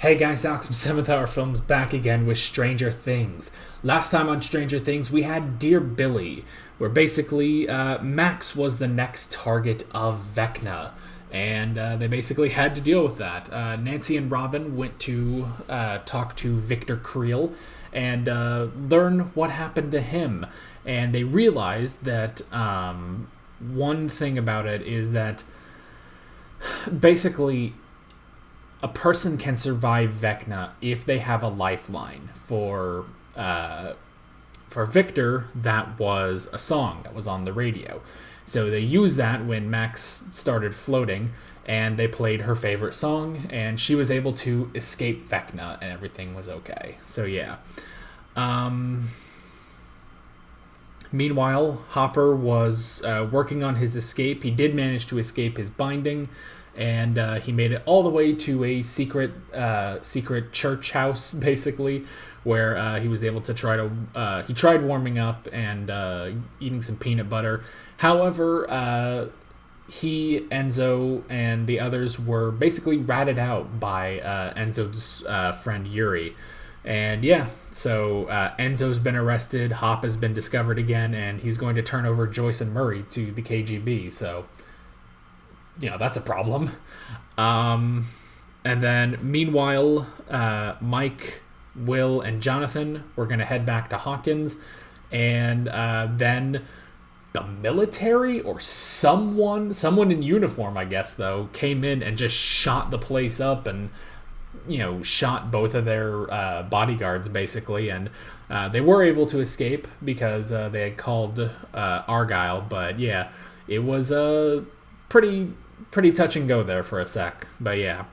Hey guys, Alex from 7th Hour Films back again with Stranger Things. Last time on Stranger Things, we had Dear Billy, where basically Max was the next target of Vecna, and they basically had to deal with that. Nancy and Robin went to talk to Victor Creel and learn what happened to him, and they realized that one thing about it is that basically a person can survive Vecna if they have a lifeline. For Victor, that was a song that was on the radio. So they used that when Max started floating, and they played her favorite song, and she was able to escape Vecna, and everything was okay. So yeah. Meanwhile, Hopper was working on his escape. He did manage to escape his binding, and he made it all the way to a secret church house, basically, where he was able to he tried warming up and eating some peanut butter. However, he, Enzo, and the others were basically ratted out by Enzo's friend Yuri. And yeah, so Enzo's been arrested, Hop has been discovered again, and he's going to turn over Joyce and Murray to the KGB, so that's a problem. And then, meanwhile, Mike, Will, and Jonathan were going to head back to Hawkins, and then the military or someone in uniform, I guess, though, came in and just shot the place up and shot both of their bodyguards, basically, and they were able to escape because they had called Argyle, but yeah, it was pretty touch and go there for a sec, but yeah.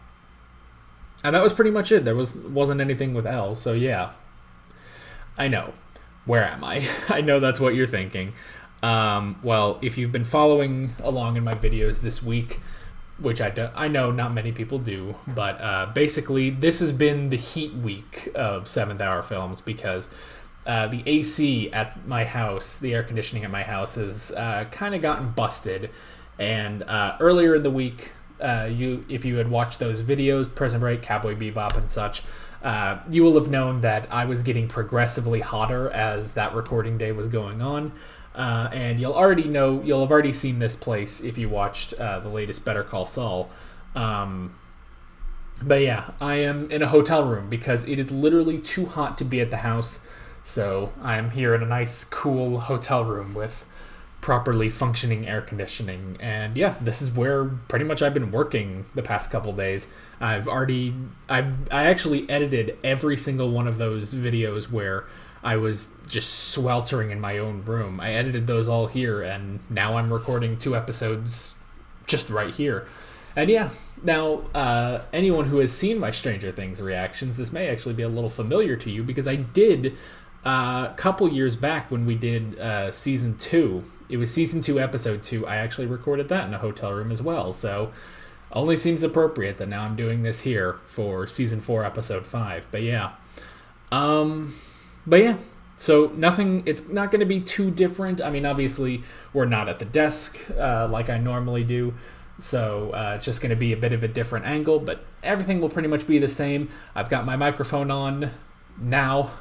And that was pretty much it. There wasn't anything with Elle, so yeah. I know. Where am I? I know that's what you're thinking. Well, if you've been following along in my videos this week, which I know not many people do, but basically this has been the heat week of 7th Hour Films because the AC at my house, the air conditioning at my house, has kind of gotten busted. And earlier in the week, if you had watched those videos, Prison Break, Cowboy Bebop, and such, you will have known that I was getting progressively hotter as that recording day was going on. And you'll have already seen this place if you watched the latest Better Call Saul. But yeah, I am in a hotel room because it is literally too hot to be at the house. So I am here in a nice, cool hotel room with properly functioning air conditioning. And yeah, this is where pretty much I've been working the past couple days. I actually edited every single one of those videos where I was just sweltering in my own room. I edited those all here, and now I'm recording 2 episodes just right here. And yeah, now anyone who has seen my Stranger Things reactions, this may actually be a little familiar to you because I did a couple years back when we did season 2. It was season 2, episode 2. I actually recorded that in a hotel room as well. So only seems appropriate that now I'm doing this here for season 4, episode 5. But yeah. But yeah, so it's not going to be too different. I mean, obviously, we're not at the desk like I normally do, so it's just going to be a bit of a different angle, but everything will pretty much be the same. I've got my microphone on now.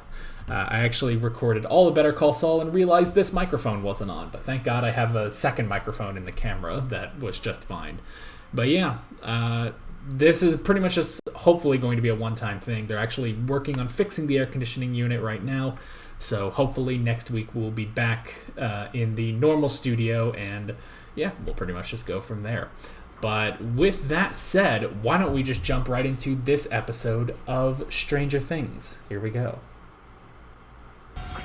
I actually recorded all of Better Call Saul and realized this microphone wasn't on, but thank God I have a second microphone in the camera that was just fine. But yeah, this is pretty much just hopefully going to be a one-time thing. They're actually working on fixing the air conditioning unit right now, so hopefully next week we'll be back in the normal studio, and yeah, we'll pretty much just go from there. But with that said, why don't we just jump right into this episode of Stranger Things? Here we go.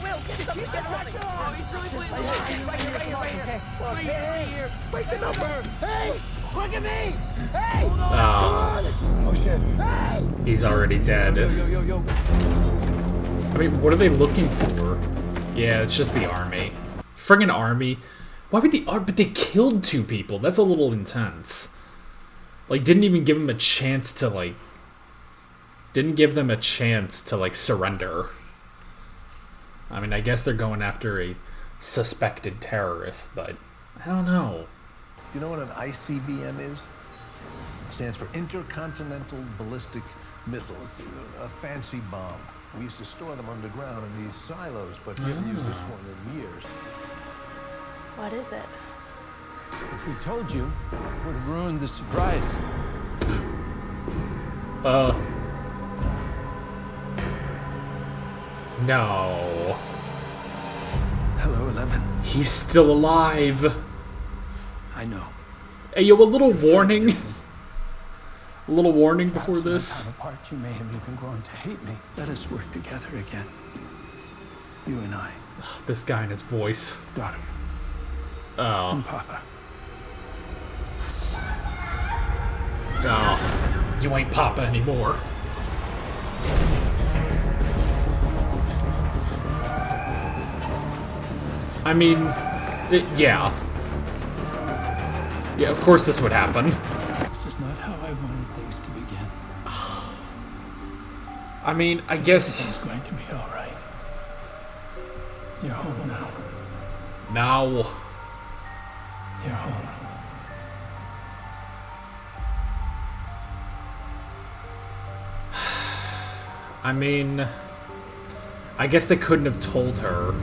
Will, get you get touch him! Oh, he's really bleeding. Right here. Wait the number! Hey! Look at me! Hey! Come on! Oh shit! Hey! He's already dead. Yo. I mean, what are they looking for? Yeah, it's just the army. Friggin' army. Why would but they killed 2 people. That's a little intense. Like, didn't even give them a chance to, surrender. I mean, I guess they're going after a suspected terrorist, but I don't know. Do you know what an ICBM is? It stands for Intercontinental Ballistic missiles, a fancy bomb. We used to store them underground in these silos, but we haven't used this one in years. What is it? If we told you, it would have ruined the surprise. No. Hello, 11. He's still alive. I know. Hey, yo, a little warning. A little warning before this. Apart, you may have even grown to hate me. Let us work together again. You and I. This guy and his voice. Daughter. Oh. And Papa. Oh. You ain't Papa anymore. I mean, yeah. Yeah, of course this would happen. This is not how I wanted things to begin. I mean, I guess... It's going to be all right. You're home now. Now. You're home. I mean... I guess they couldn't have told her.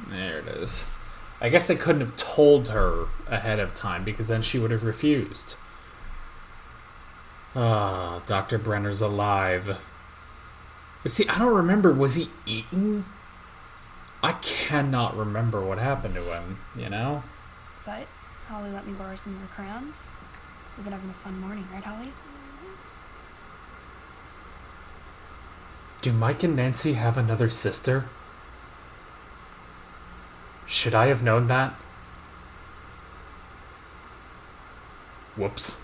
There it is. I guess they couldn't have told her ahead of time because then she would have refused. Ah, Dr. Brenner's alive. But see, I don't remember. Was he eaten? I cannot remember what happened to him, you know? But Holly let me borrow some more crayons. We've been having a fun morning, right, Holly? Do Mike and Nancy have another sister? Should I have known that? Whoops.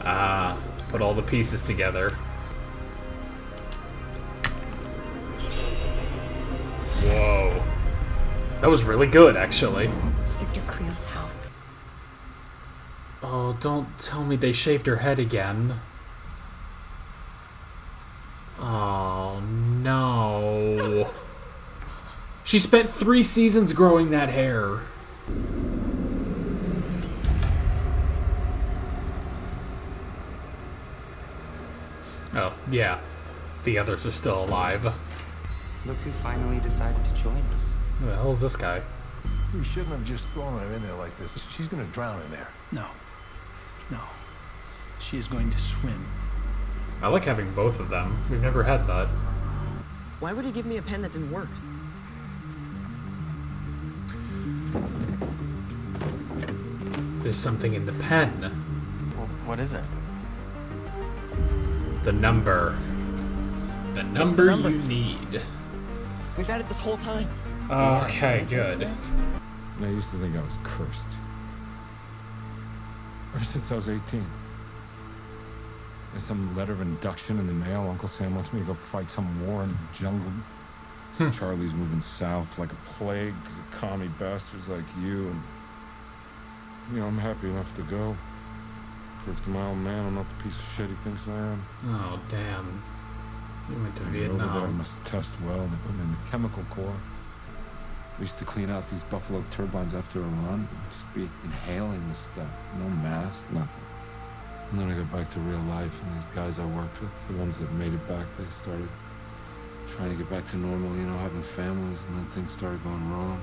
Ah, put all the pieces together. Whoa. That was really good, actually. It's Victor Creel's house. Oh, don't tell me they shaved her head again. Oh, no. She spent 3 seasons growing that hair. Oh, yeah. The others are still alive. Look who finally decided to join us. Who the hell is this guy? We shouldn't have just thrown her in there like this. She's gonna drown in there. No. No. She is going to swim. I like having both of them. We've never had that. Why would he give me a pen that didn't work? There's something in the pen. Well, what is it? The number. The number you need. We've had it this whole time. Okay, good. I used to think I was cursed. Ever since I was 18. There's some letter of induction in the mail. Uncle Sam wants me to go fight some war in the jungle. Charlie's moving south like a plague because of commie bastards like you. And, you know, I'm happy enough to go. Prove to my old man I'm not the piece of shit he thinks I am. Oh, damn. You went to Over there, I Vietnam. must test well. They put me in the chemical corps. We used to clean out these buffalo turbines after a run. Just be inhaling this stuff. No mask, nothing. And then I got back to real life, and these guys I worked with, the ones that made it back, they started trying to get back to normal, you know, having families, and then things started going wrong.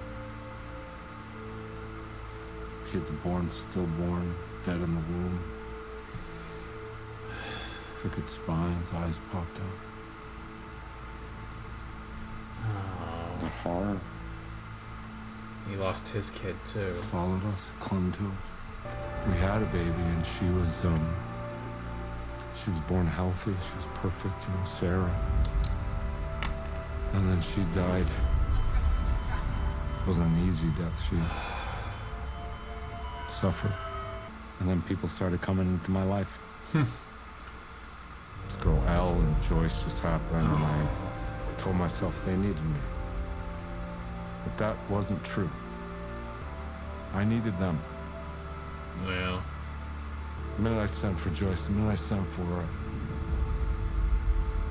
Kids born, stillborn, dead in the womb. Crooked spines, eyes popped out. The horror He lost his kid, too. followed us, clung to us. We had a baby, and she was born healthy. She was perfect, you know, Sarah. And then she died. It wasn't an easy death. She suffered. And then people started coming into my life. This girl Elle and Joyce just happened, and I told myself they needed me. But that wasn't true. I needed them. Yeah. The minute I sent for Joyce, the minute I sent for her,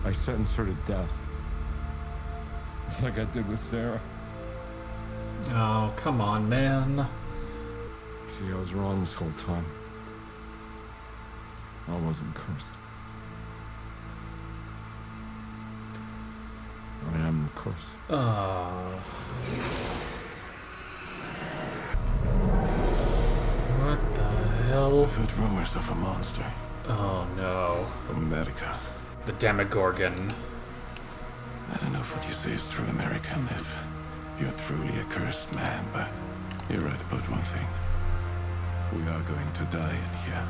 I sentenced her to death. like I did with Sarah. Oh, come on, man. See, I was wrong this whole time. I wasn't cursed. I am the curse. What the hell? I've heard rumors of a monster Oh no. from America. The Demogorgon. I don't know if what you say is true American, if you're truly a cursed man, but you're right about one thing. We are going to die in here.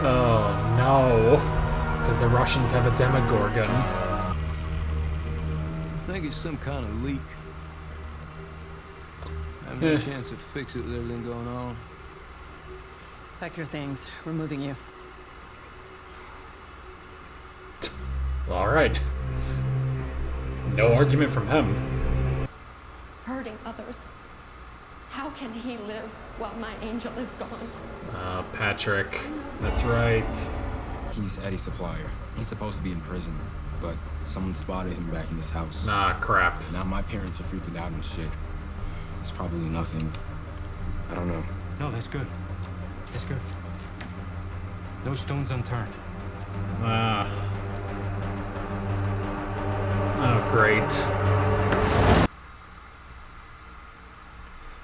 Oh no. Because the Russians have a Demogorgon. I think it's some kind of leak. I haven't had a chance to fix it with everything going on. Pack your things. We're moving you. Alright. No argument from him. Hurting others. How can he live while my angel is gone? Patrick. That's right. He's Eddie's supplier. He's supposed to be in prison, but someone spotted him back in his house. Ah, crap. Now my parents are freaking out and shit. It's probably nothing. I don't know. No, that's good. That's good. No stones unturned. Ah. Oh, great.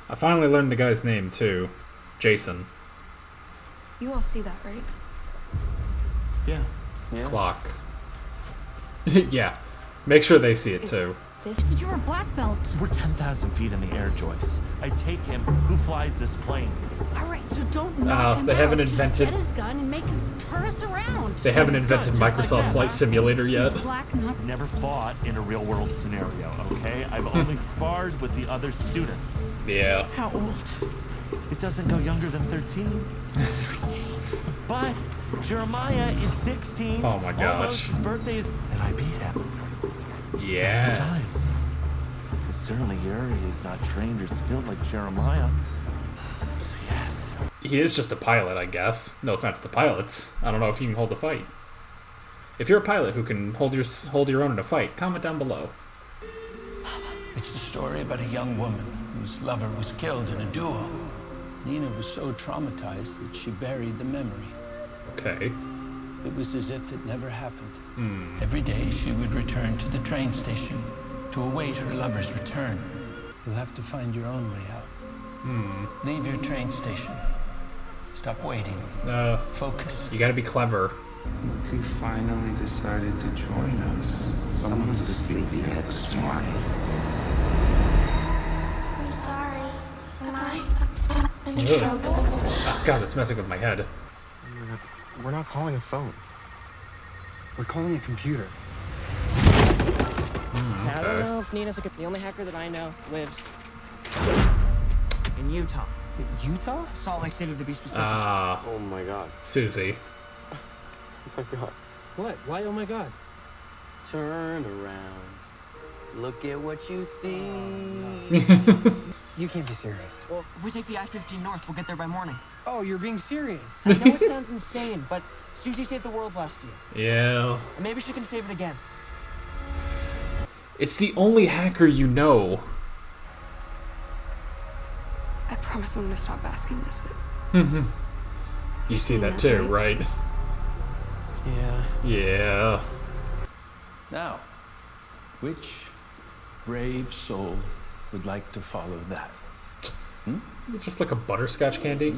I finally learned the guy's name, too. Jason. You all see that, right? Yeah. Clock. Yeah. Make sure they see it, too. This is your black belt. We're 10,000 feet in the air, Joyce. I take him. Who flies this plane? All right, so don't knock him they haven't out. invented- Just get his gun and make him turn us around. They haven't invented Microsoft Flight Simulator yet. He's black, not... Never fought in a real-world scenario, okay? I've only sparred with the other students. Yeah. How old? It doesn't go younger than 13. But Jeremiah is 16. Oh my gosh. Almost. His birthday is... And I beat him. Yes. Certainly Yuri is not trained or skilled like Jeremiah. So yes. He is just a pilot, I guess. No offense to pilots. I don't know if you can hold a fight. If you're a pilot who can hold your own in a fight, comment down below. It's the story about a young woman whose lover was killed in a duel. Nina was so traumatized that she buried the memory. Okay. It was as if it never happened. Every day she would return to the train station to await her lover's return. You'll have to find your own way out. Leave your train station. Stop waiting. Focus. You gotta be clever. He finally decided to join us. Someone's a sleepyhead this morning. I'm sorry. Am I? I'm Ugh. Oh, God, that's messing with my head. We're not calling a phone. We're calling a computer. I don't know if Nina's the only hacker that I know lives in Utah. Utah? Salt Lake City to be specific. Oh my god. Susie. Oh my god. What? Why oh my god? Turn around. Look at what you see. You can't be serious. Well, if we take the I-15 north, we'll get there by morning. Oh, you're being serious. I know it sounds insane, but Susie saved the world last year. Yeah. And maybe she can save it again. It's the only hacker you know. I promise I'm gonna stop asking this, but... You see that too, right? Yeah. Yeah. Now, which brave soul would like to follow that? Just like a butterscotch candy.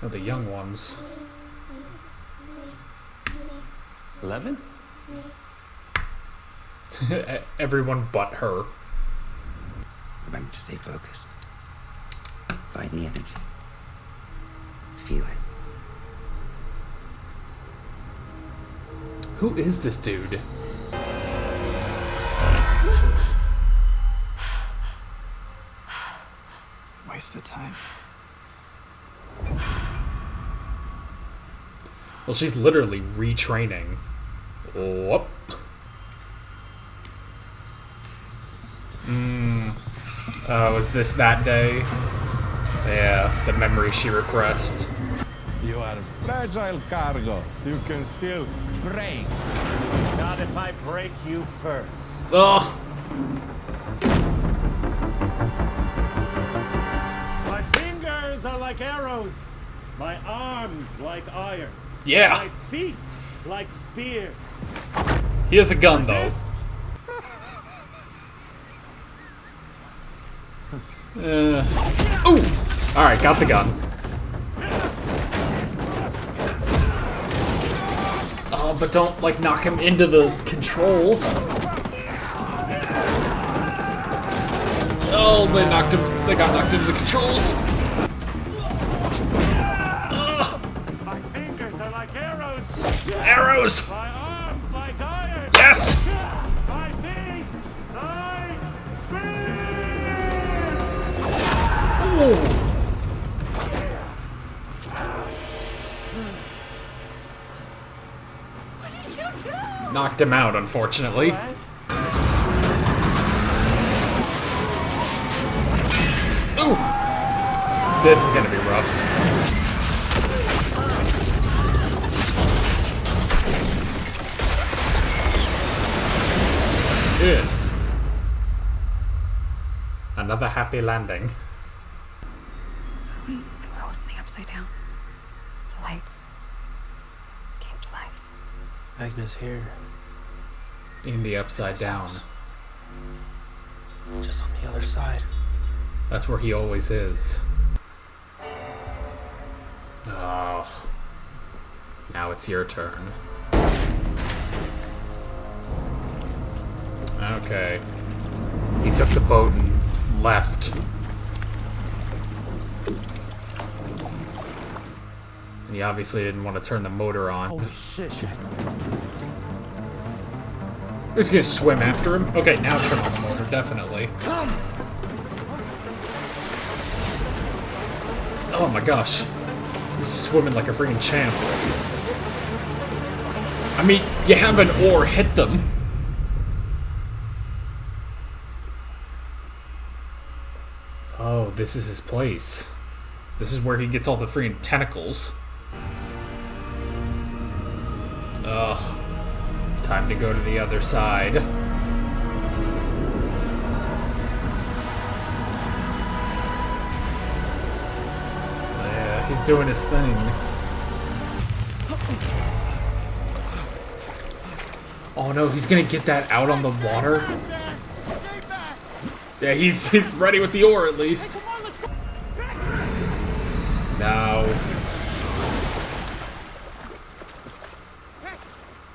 Oh, the young ones. 11? Everyone but her. Remember to stay focused. Find the energy. Feel it. Who is this dude? Waste of time. Well, she's literally retraining. Whoop. Oh, was this that day? Yeah, the memory she repressed. You are fragile cargo. You can still break. Not if I break you first. Ugh. My fingers are like arrows. My arms like iron. Yeah. My feet like spears. He has a gun, though. Ooh! Alright, got the gun. Oh, but don't, like, knock him into the controls. Oh, they got knocked into the controls. My fingers are like arrows. Arrows! My arms like iron. Yes! My feet like spears. Ooh. Knocked him out, unfortunately. Ooh! This is gonna be rough. Good. Another happy landing. When I was in the Upside Down, the lights came to life. Agnes here. In the Upside Down. Just on the other side. That's where he always is. Oh. Now it's your turn. Okay. He took the boat and left. And he obviously didn't want to turn the motor on. Holy shit. We're just gonna swim after him? Okay, now turn on the motor, definitely. Oh my gosh. He's swimming like a freaking champ. I mean, you have an oar, hit them. Oh, this is his place. This is where he gets all the freaking tentacles. Ugh. Time to go to the other side. Yeah, he's doing his thing. Oh no, he's gonna get that out on the water. Yeah, he's ready with the oar at least. No.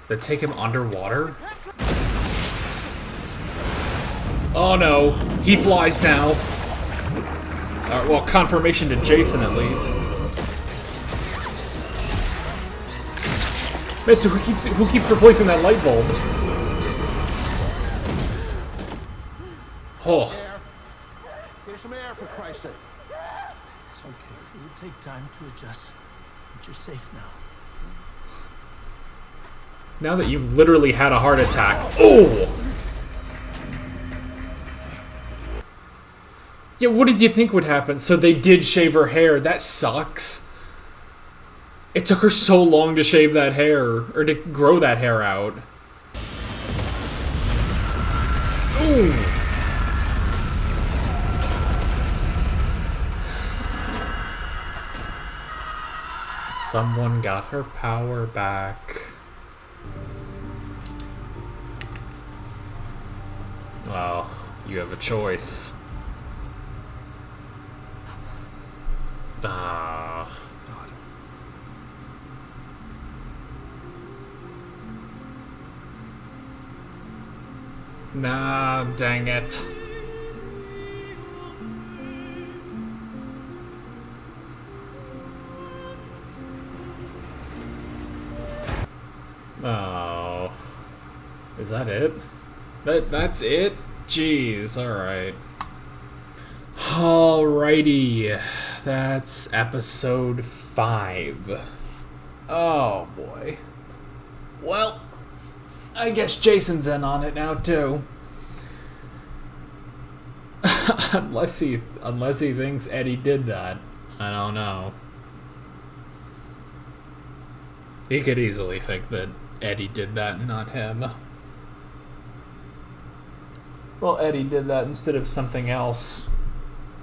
They take him underwater? Oh no, he flies now. Well, confirmation to Jason at least. Man, so who keeps replacing that light bulb? Oh. Get some air, for Christ's sake. It's okay. It will take time to adjust. But you're safe now. Now that you've literally had a heart attack. Oh! Yeah, what did you think would happen? So they did shave her hair. That sucks. It took her so long to shave that hair, or to grow that hair out. Ooh. Someone got her power back. Well, you have a choice. Ah. Nah, dang it. Oh. Is that it? That's it? Jeez, alright. Alrighty. That's episode 5. Oh boy. Well, I guess Jason's in on it now too. unless he thinks Eddie did that. I don't know. He could easily think that Eddie did that and not him. Well, Eddie did that instead of something else.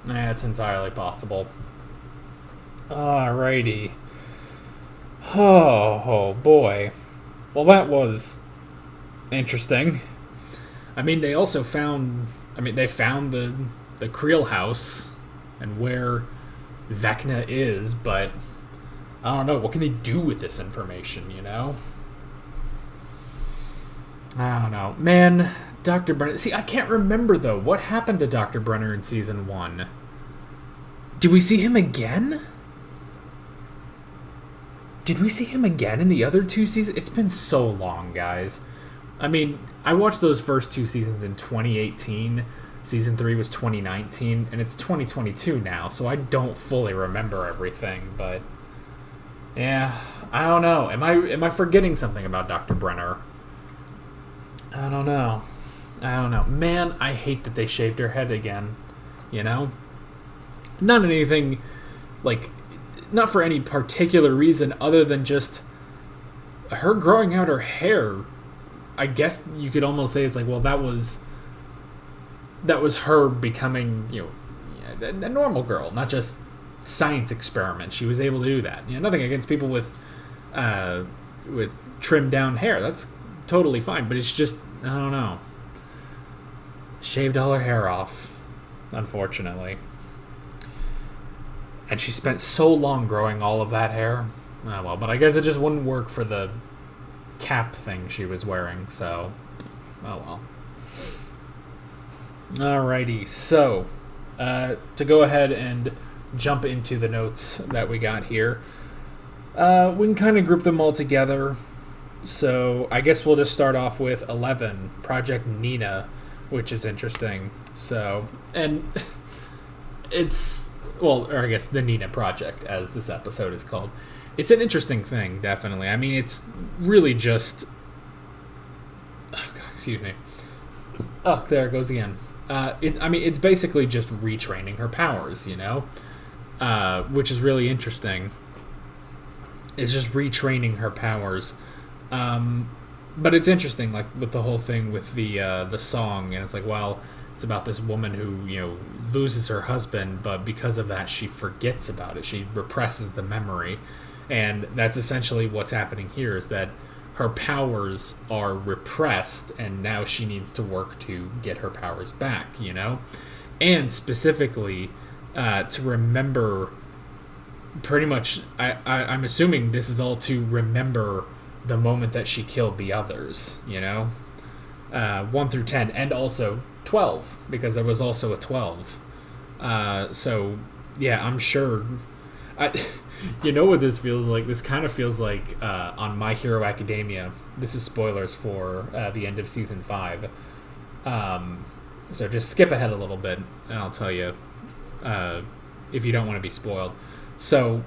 It's entirely possible. Alrighty. Oh boy. Well, that was interesting. I mean, they also found... they found the Creel house and where Vecna is, but I don't know. What can they do with this information, you know? I don't know. Man, Dr. Brenner... See, I can't remember, though. What happened to Dr. Brenner in Season 1? Did we see him again? Did we see him again in the other 2 seasons? It's been so long, guys. I mean, I watched those first 2 seasons in 2018. Season 3 was 2019, and it's 2022 now, so I don't fully remember everything, but... yeah, I don't know. Am I forgetting something about Dr. Brenner? I don't know. Man, I hate that they shaved her head again. You know? Not anything, like... not for any particular reason other than just her growing out her hair. I guess you could almost say it's like, well, that was her becoming, you know, a normal girl, not just science experiment. She was able to do that. You know, nothing against people with trimmed down hair. That's totally fine, but it's just, I don't know. Shaved all her hair off, unfortunately. And she spent so long growing all of that hair. Oh, well, but I guess it just wouldn't work for the cap thing she was wearing, so... oh, well. Alrighty, so... to go ahead and jump into the notes that we got here. We can kind of group them all together. So, I guess we'll just start off with 11, Project Nina, which is interesting. So, and... it's... well, or I guess the Nina Project, as this episode is called. It's an interesting thing, definitely. I mean, it's really just... oh, God, excuse me. Oh, there it goes again. It's basically just retraining her powers, you know? Which is really interesting. It's just retraining her powers. But it's interesting, like, with the whole thing with the song, and it's like, well... it's about this woman who, you know, loses her husband, but because of that, she forgets about it. She represses the memory. And that's essentially what's happening here, is that her powers are repressed, and now she needs to work to get her powers back, you know? And specifically, to remember, pretty much, I'm assuming this is all to remember the moment that she killed the others, you know? 1 through 10, and also 12, because there was also a 12. So, yeah, I'm sure... you know what this feels like? This kind of feels like on My Hero Academia. This is spoilers for the end of Season 5. So just skip ahead a little bit, and I'll tell you if you don't want to be spoiled. So,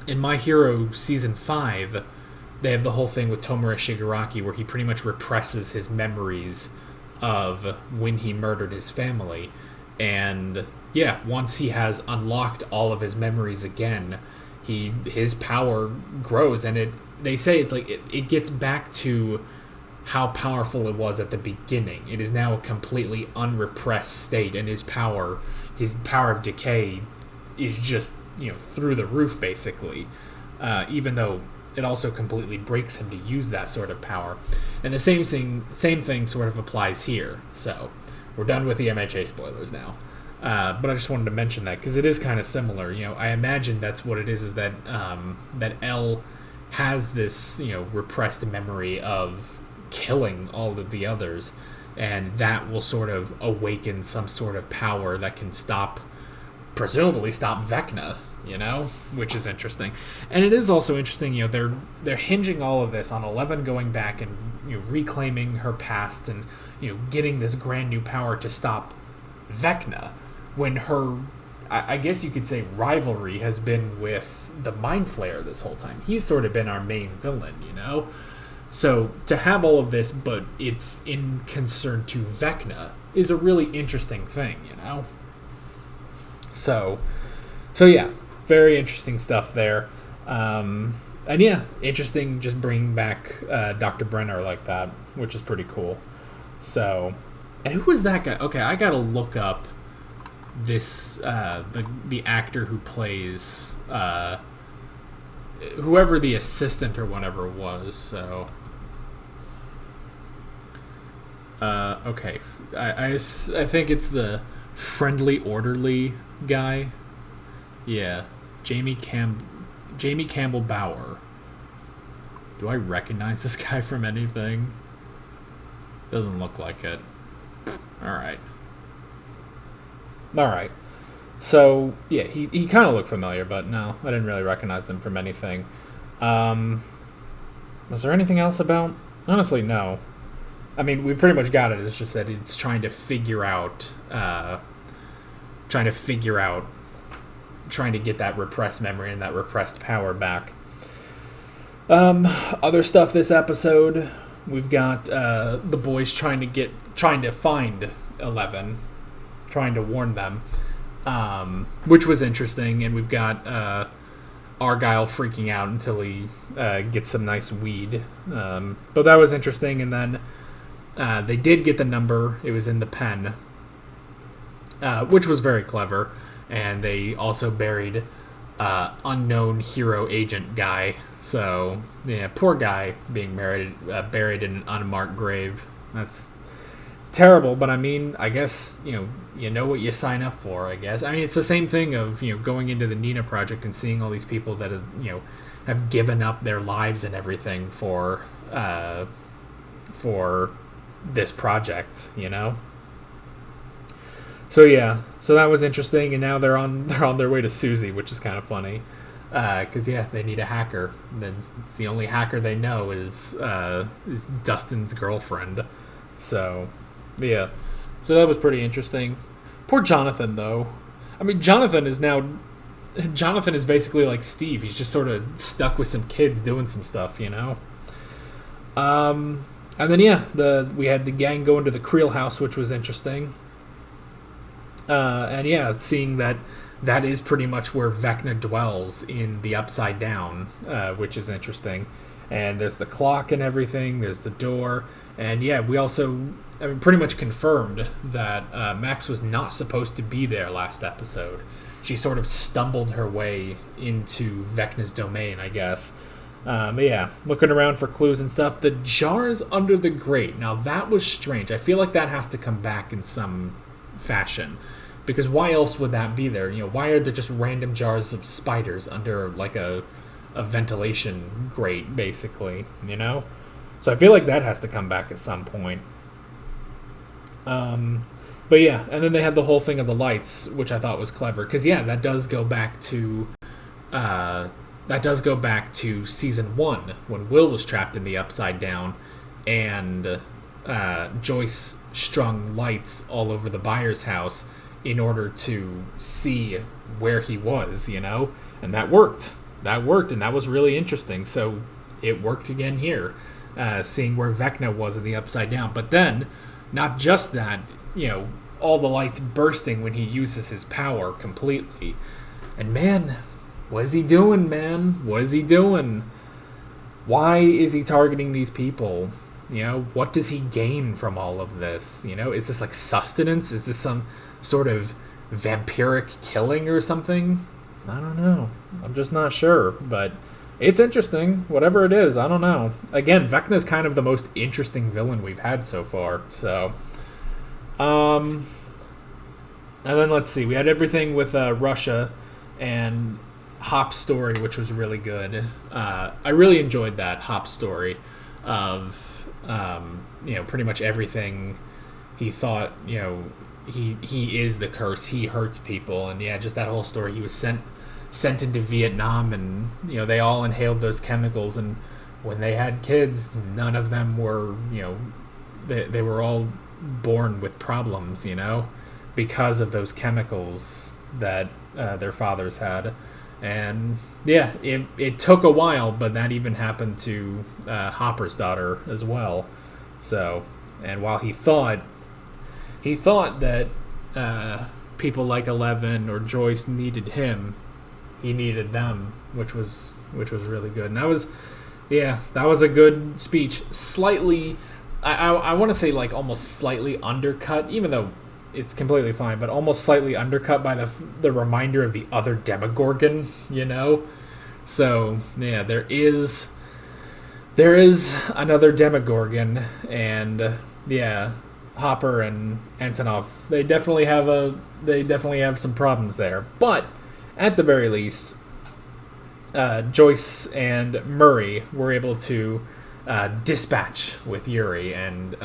in My Hero Season 5... they have the whole thing with Tomura Shigaraki where he pretty much represses his memories of when he murdered his family. And yeah, once he has unlocked all of his memories again, his power grows, and they say it's like it gets back to how powerful it was at the beginning. It is now a completely unrepressed state, and his power of decay is just, you know, through the roof basically. Even though it also completely breaks him to use that sort of power. And the same thing sort of applies here. So, we're done with the MHA spoilers now. But I just wanted to mention that, because it is kind of similar. You know, I imagine that's what it is that that Elle has this, you know, repressed memory of killing all of the others, and that will sort of awaken some sort of power that can presumably stop Vecna, you know, which is interesting. And it is also interesting, you know, they're hinging all of this on 11 going back and, you know, reclaiming her past and, you know, getting this brand new power to stop Vecna, when her, I guess you could say, rivalry has been with the Mind Flayer this whole time. He's sort of been our main villain, you know? So to have all of this, but it's in concern to Vecna, is a really interesting thing, you know? So yeah, very interesting stuff there. And yeah, interesting just bringing back Dr. Brenner like that, which is pretty cool. So, and who was that guy? Okay, I gotta look up this, the actor who plays, whoever the assistant or whatever was, so... okay, I think it's the friendly orderly guy. Yeah, Jamie Campbell Bower. Do I recognize this guy from anything? Doesn't look like it. Alright. So, yeah, he kind of looked familiar, but no, I didn't really recognize him from anything. Was there anything else about? Honestly, no. I mean, we pretty much got it. It's just that it's trying to figure out, trying to get that repressed memory and that repressed power back. Other stuff this episode, we've got the boys trying to find 11, trying to warn them, which was interesting, and we've got Argyle freaking out until he gets some nice weed, but that was interesting. And then they did get the number. It was in the pen, which was very clever. And they also buried unknown hero agent guy. So, yeah, poor guy being buried in an unmarked grave. It's terrible, but I mean, I guess, you know what you sign up for, I guess. I mean, it's the same thing of, going into the Nina Project and seeing all these people that have given up their lives and everything for this project, So yeah, so that was interesting, and now they're on their way to Susie, which is kind of funny, because they need a hacker. Then it's the only hacker they know is Dustin's girlfriend. So yeah, so that was pretty interesting. Poor Jonathan, though. I mean, Jonathan is basically like Steve. He's just sort of stuck with some kids doing some stuff, And then we had the gang go into the Creel house, which was interesting. And seeing that is pretty much where Vecna dwells in the Upside Down, which is interesting. And there's the clock and everything. There's the door. And we also pretty much confirmed that Max was not supposed to be there last episode. She sort of stumbled her way into Vecna's domain, I guess. Looking around for clues and stuff. The jars under the grate. Now, that was strange. I feel like that has to come back in some fashion. Because why else would that be there? Why are there just random jars of spiders under, like, a ventilation grate, basically, So I feel like that has to come back at some point. And then they had the whole thing of the lights, which I thought was clever. Because, that does go back to... season 1, when Will was trapped in the Upside Down, and Joyce strung lights all over the Byers house in order to see where he was, and that worked. And that was really interesting. So it worked again here, seeing where Vecna was in the Upside Down. But then, not just that, all the lights bursting when he uses his power completely. And man... what is he doing, man? What is he doing? Why is he targeting these people? What does he gain from all of this? Is this like sustenance? Is this some sort of vampiric killing or something? I don't know. I'm just not sure, but it's interesting. Whatever it is, I don't know. Again, Vecna's kind of the most interesting villain we've had so far, so... And then let's see. We had everything with Russia and... Hop's story, which was really good. I really enjoyed that Hop story of pretty much everything he thought. He is the curse. He hurts people, and just that whole story. He was sent into Vietnam, and they all inhaled those chemicals, and when they had kids, none of them were they were all born with problems, because of those chemicals that their fathers had. And it took a while, but that even happened to Hopper's daughter as well. So, and while he thought that people like Eleven or Joyce needed him, needed them, which was really good. And that was a good speech. Slightly, I want to say like almost slightly undercut, even though it's completely fine, but almost slightly undercut by the reminder of the other Demogorgon, you know? So, yeah, there is another Demogorgon, and yeah, Hopper and Antonov, they definitely have some problems there. But at the very least, Joyce and Murray were able to dispatch with Yuri and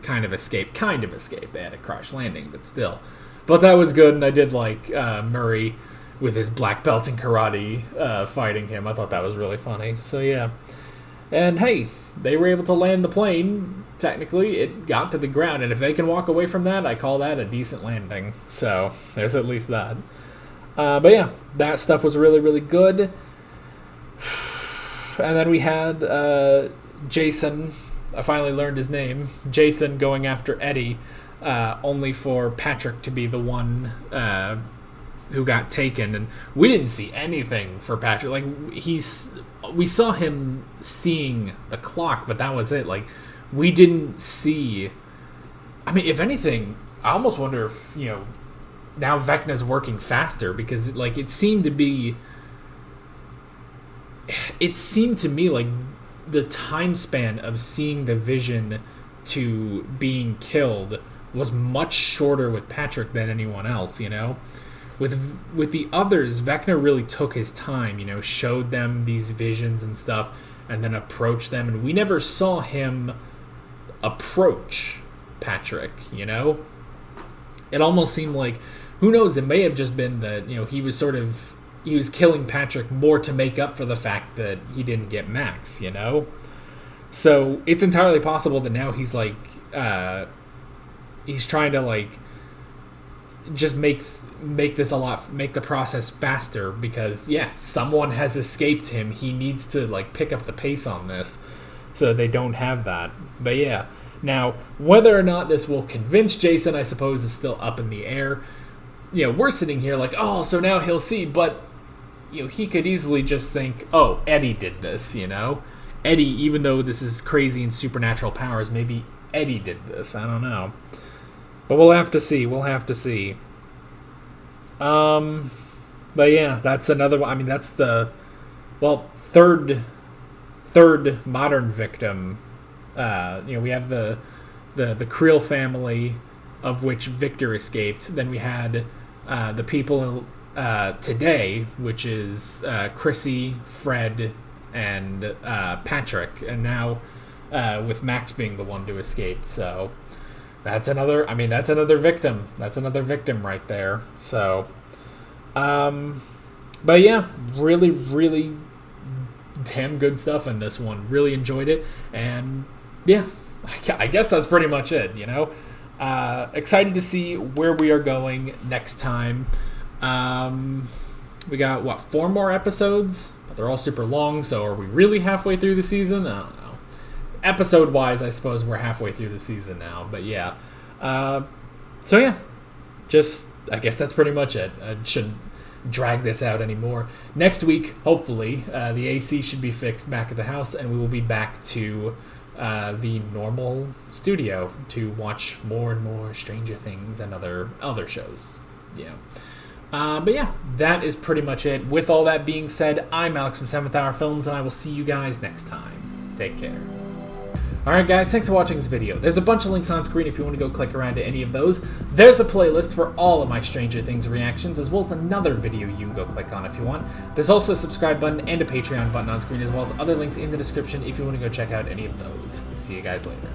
kind of escape. They had a crash landing, but still. But that was good, and I did like Murray with his black belt in karate fighting him. I thought that was really funny. So yeah. And hey, they were able to land the plane. Technically, it got to the ground, and if they can walk away from that, I call that a decent landing. So there's at least that. But yeah, that stuff was really, really good. And then we had Jason. I finally learned his name. Jason going after Eddie, only for Patrick to be the one who got taken. And we didn't see anything for Patrick. Like, we saw him seeing the clock, but that was it. Like, we didn't see... I mean, if anything, I almost wonder if, you know, now Vecna's working faster, because, like, it seemed to me like the time span of seeing the Vision to being killed was much shorter with Patrick than anyone else, you know? With the others, Vecna really took his time, you know, showed them these visions and stuff, and then approached them, and we never saw him approach Patrick, you know? It almost seemed like, who knows, it may have just been that, you know, he was killing Patrick more to make up for the fact that he didn't get Max, you know? So it's entirely possible that now he's like, he's trying to like just make the process faster, because yeah, someone has escaped him. He needs to like pick up the pace on this, so they don't have that. But yeah, now whether or not this will convince Jason, I suppose, is still up in the air. You know, we're sitting here like, oh, so now he'll see, but you know, he could easily just think, oh, Eddie did this, you know? Eddie, even though this is crazy and supernatural powers, maybe Eddie did this. I don't know. But we'll have to see. But yeah, that's another one. I mean, that's the, well, third modern victim. You know, we have the Creel family, of which Victor escaped. Then we had the people today, which is Chrissy, Fred, and Patrick, and now with Max being the one to escape. So that's another victim. That's another victim right there. So, but yeah, really, really damn good stuff in this one. Really enjoyed it, and yeah, I guess that's pretty much it. You know, excited to see where we are going next time. We got 4 more episodes, but they're all super long. So are we really halfway through the season? I don't know. Episode wise, I suppose we're halfway through the season now. But yeah, so yeah, I guess that's pretty much it. I shouldn't drag this out anymore. Next week, hopefully, the AC should be fixed back at the house, and we will be back to the normal studio to watch more and more Stranger Things and other shows. Yeah. But yeah, that is pretty much it. With all that being said, I'm Alex from 7th Hour Films, and I will see you guys next time. Take care. Alright guys, thanks for watching this video. There's a bunch of links on screen if you want to go click around to any of those. There's a playlist for all of my Stranger Things reactions, as well as another video you can go click on if you want. There's also a subscribe button and a Patreon button on screen, as well as other links in the description if you want to go check out any of those. See you guys later.